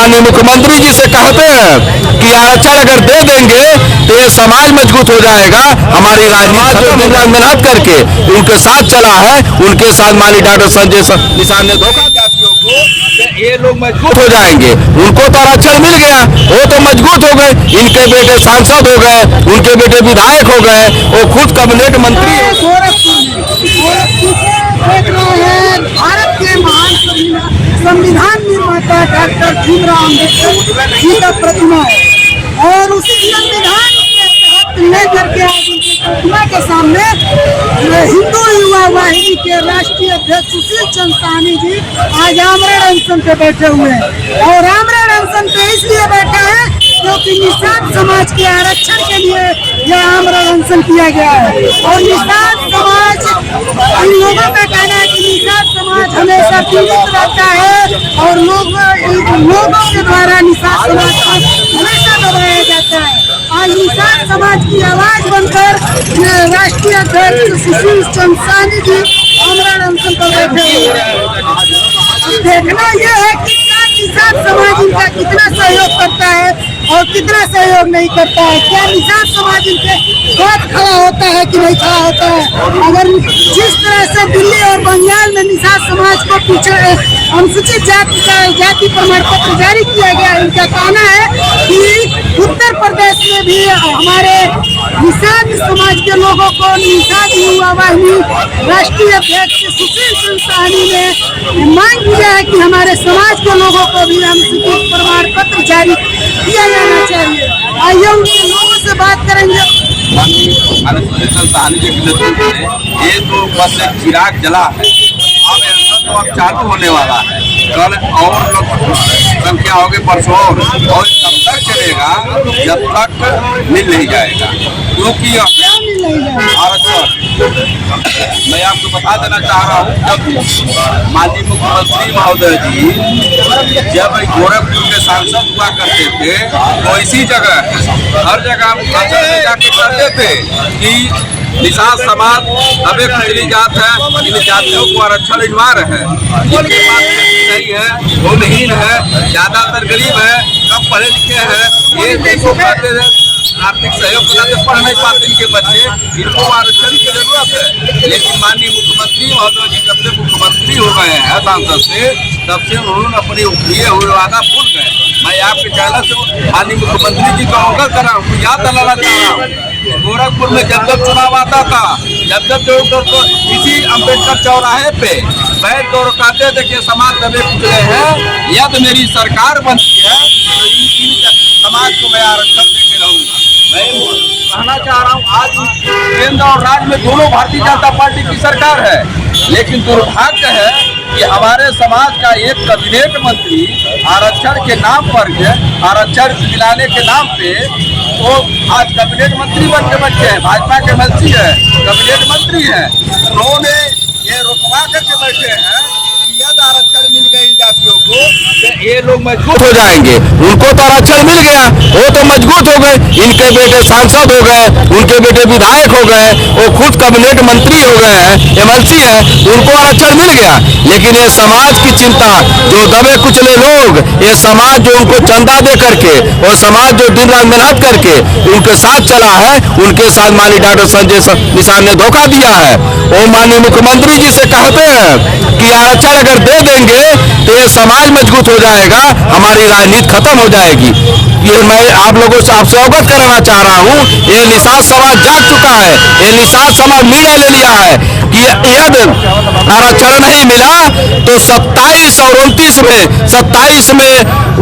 माननीय मुख्यमंत्री जी से कहते हैं कि आरक्षण अगर दे देंगे तो ये समाज मजबूत हो जाएगा। हमारी राजनीति जो मेहनत करके उनके साथ चला है, उनके साथ माननीय डॉक्टर संजय निषाद ने धोखा जातियों को, ये लोग मजबूत हो जाएंगे। उनको तो आरक्षण मिल गया, वो तो मजबूत हो गए, इनके बेटे सांसद हो गए, उनके बेटे विधायक हो गए, वो खुद कैबिनेट मंत्री भारत के महान संविधान निर्माता डॉक्टर भीमराव अम्बेडकर जी का प्रतिमा है और उसी संविधान के तहत लेकर के आज उनकी प्रतिमा के सामने हिंदू युवा वाहिनी के राष्ट्रीय अध्यक्ष सुशील चंद्र साहनी जी आज आमरण अनशन पे बैठे हुए हैं। और आमरण अनशन पे इसलिए बैठे हैं क्योंकि निषाद समाज के आरक्षण के लिए यह आमरण अनशन किया गया है। और निषाद समाज, इन लोगों का कहना है कि निषाद समाज हमेशा पीड़ित रहता है और लोगों के द्वारा निषाद समाज को हमेशा दबाया जाता है। आज निषाद समाज की आवाज बनकर राष्ट्रीय अध्यक्ष सुशील चंद्र साहनी जी आमरण अनशन पर बैठे हुए हैं। देखना यह है कि निषाद समाज इनका कितना सहयोग करता है और कितना सहयोग नहीं करता है। क्या निषाद समाज इनके साथ खड़ा होता है कि नहीं खड़ा होता है। अगर जिस तरह से दिल्ली और बंगाल में निषाद समाज को पीछे अनुसूचित जाति प्रमाण पत्र जारी किया गया, इनका कहना है कि उत्तर प्रदेश में भी हमारे निषाद समाज के लोगों को निषाद युवा वाहिनी राष्ट्रीय अध्यक्ष सुशील चंद्र साहनी ने मांग किया है कि हमारे समाज के लोगों को भी अनुसूचित प्रमाण पत्र जारी किया जाना चाहिए। आइए उनके लोगों से बात करेंगे। ये तो बस चिराग जला है, अब चालू होने वाला है। कल और लोग संख्या होगी परसों और तब तक चलेगा जब तक मिल नहीं जाएगा। क्योंकि आरक्षण मैं आपको बता देना चाह रहा हूँ, जब माननीय मुख्यमंत्री महोदय जी जब गोरखपुर के सांसद हुआ करते थे तो इसी जगह हर जगह जाके कहते थे कि निषाद समाज अब एक पिछड़ी जात है, इन जातियों को आरक्षण दिलवा रहे हैं। जिनके पास नहीं है, भूमिहीन है, ज्यादातर गरीब है, कम पढ़े लिखे हैं, ये देखो कहते हैं आर्थिक सहयोग से पढ़ नहीं पाते इनके बच्चे, इनको आरक्षण की जरूरत है। लेकिन माननीय मुख्यमंत्री महोदय जी जब से मुख्यमंत्री हो गए हैं सांसद से, तब से उन्होंने अपनी किए हुए वादा भूल गए। मैं आपके चैनल से माननीय मुख्यमंत्री जी को अवगत कर रहा हूँ, याद दिलाना चाह रहा हूँ। गोरखपुर में जब चुनाव आता था, जब तो इसी अम्बेडकर चौराहे पे बैठ कर कहते थे कि समाज दबे कुचले हैं, यदि मेरी सरकार बनती है तो इन समाज को मैं आरक्षण देके रहूंगा। मैं कहना चाह रहा हूँ, आज केंद्र और राज्य में दोनों भारतीय जनता पार्टी की सरकार है, लेकिन दुर्भाग्य है कि हमारे समाज का एक कैबिनेट मंत्री आरक्षण के नाम पर, आरक्षण दिलाने के नाम पे वो आज कैबिनेट मंत्री बन के बैठे हैं। भाजपा के मंत्री है, कैबिनेट मंत्री है, उन्होंने ये रुकवा करके बैठे हैं कि यदि आरक्षण मिल गए इन जातियों को तो ये लोग मजबूत हो जाएंगे। उनको तो आरक्षण मिल गया, वो तो मजबूत हो गए, इनके बेटे सांसद हो गए, उनके बेटे विधायक हो गए, वो खुद कैबिनेट मंत्री हो गए हैं, एमएलसी है, उनको आरक्षण मिल गया। लेकिन ये समाज की चिंता, जो दबे कुचले लोग, ये समाज जो उनको चंदा दे करके और समाज जो दिन रात मेहनत करके उनके साथ चला है, उनके साथ माननीय डॉक्टर संजय निषाद ने धोखा दिया है। वो माननीय मुख्यमंत्री जी से कहते हैं कि आरक्षण अगर दे देंगे तो ये समाज मजबूत हो जाएगा, हमारी राजनीति खत्म हो जाएगी। ये मैं आप लोगों से आपसे अवगत कराना चाह रहा हूँ, ये निषाद समाज जाग चुका है, ये निषाद समाज निर्णय ले लिया है कि यदि आरक्षण नहीं मिला तो 27 और 27 में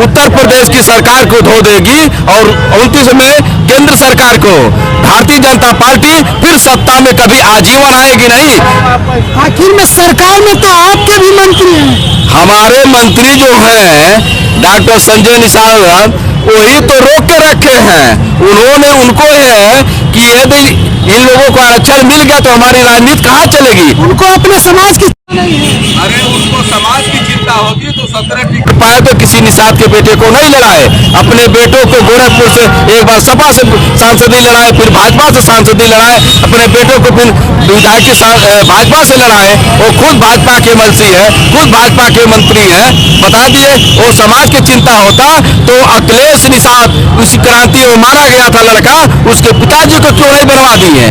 उत्तर प्रदेश की सरकार को धो देगी और 29 में केंद्र सरकार को। भारतीय जनता पार्टी फिर सत्ता में कभी आजीवन आएगी नहीं। आखिर में सरकार में तो आपके भी मंत्री हैं। हमारे मंत्री जो हैं डॉक्टर संजय निषाद, वही तो रोक के रखे हैं। उन्होंने उनको है कि यदि इन लोगों को आरक्षण मिल गया तो हमारी राजनीति कहाँ चलेगी। उनको अपने समाज की नहीं है। अरे उनको समाज की चिंता होती है तो 17 टिकट पाए तो किसी निषाद के बेटे को नहीं लड़ाए, अपने बेटों को गोरखपुर से एक बार सपा से सांसदी लड़ाए, फिर भाजपा से सांसदी लड़ाए, अपने बेटों को फिर विधायक भाजपा से लड़ाए। वो खुद भाजपा के एमएलसी है, खुद भाजपा के मंत्री है। बता दिए वो समाज की चिंता होता तो अखिलेश निषाद उस क्रांति में मारा गया था लड़का, उसके पिताजी को क्यों नहीं बनवा दिए?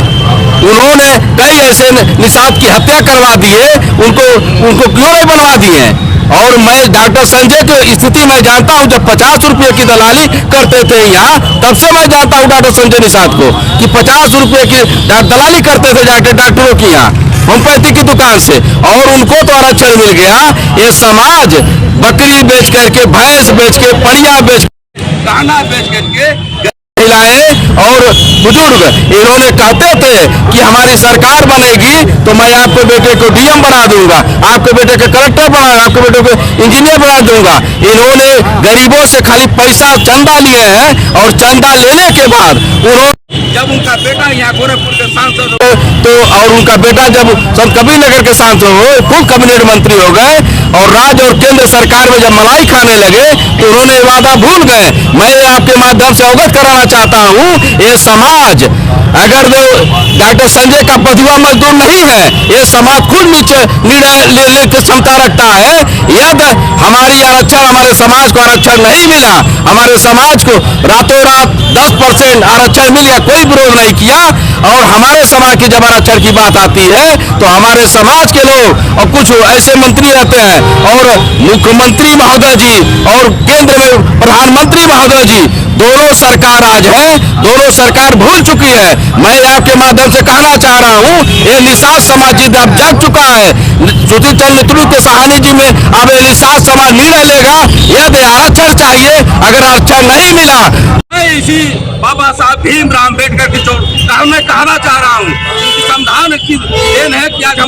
उन्होंने कई ऐसे निषाद की हत्या करवा दिए, उनको क्यों नहीं बनवा दिए? और मैं डॉक्टर संजय की स्थिति मैं जानता हूं, जब 50 रुपए की दलाली करते थे यहाँ, तब से मैं जानता हूं डॉक्टर संजय निषाद को कि 50 रुपए की दलाली करते थे जाके डॉक्टरों की यहाँ होम्योपैथी की दुकान से, और उनको तो आरक्षण मिल गया। ये समाज बकरी बेच करके, भैंस बेच के, पड़िया बेच गहना बेच करके महिलाएं और बुजुर्ग इन्होंने कहते थे कि हमारी सरकार बनेगी तो मैं आपके बेटे को डीएम बना दूंगा, आपके बेटे को कलेक्टर बना, आपके बेटे को इंजीनियर बना दूंगा। इन्होंने गरीबों से खाली पैसा चंदा लिए हैं, और चंदा लेने के बाद उन्होंने जब उनका बेटा यहाँ गोरखपुर के सांसद तो और उनका बेटा जब संत कबीर नगर के सांसद हुए, खुद कैबिनेट मंत्री हो गए, और राज्य और केंद्र सरकार में जब मलाई खाने लगे तो उन्होंने वादा भूल गए। मैं आपके माध्यम से अवगत कराना चाहता हूँ, ये समाज अगर जो डॉक्टर संजय का बधुआ मजदूर नहीं है, ये समाज खुद निर्णय लेने की क्षमता रखता है। यदि हमारी आरक्षण, हमारे समाज को आरक्षण नहीं मिला, हमारे समाज को रातों रात 10% आरक्षण मिल गया, कोई विरोध नहीं किया, और हमारे समाज की जब आरक्षण की बात आती है तो हमारे समाज के लोग और कुछ ऐसे मंत्री रहते हैं, और मुख्यमंत्री महोदय जी और केंद्र में प्रधानमंत्री महोदय जी, दोनों सरकार आज है, दोनों सरकार भूल चुकी है। मैं आपके माध्यम से कहना चाह रहा हूँ, ये निषाद समाज जिद अब जग चुका है। सुशील चंद्र नेतृत्व के सहानी जी में अब ये निषाद समाज निर्णय लेगा, यदि आरक्षण चाहिए, अगर आरक्षण नहीं मिला, मैं इसी बाबा साहब भीमराव अम्बेडकर की मैं कहना चाह रहा हूँ, संविधान की देन है कि आज हम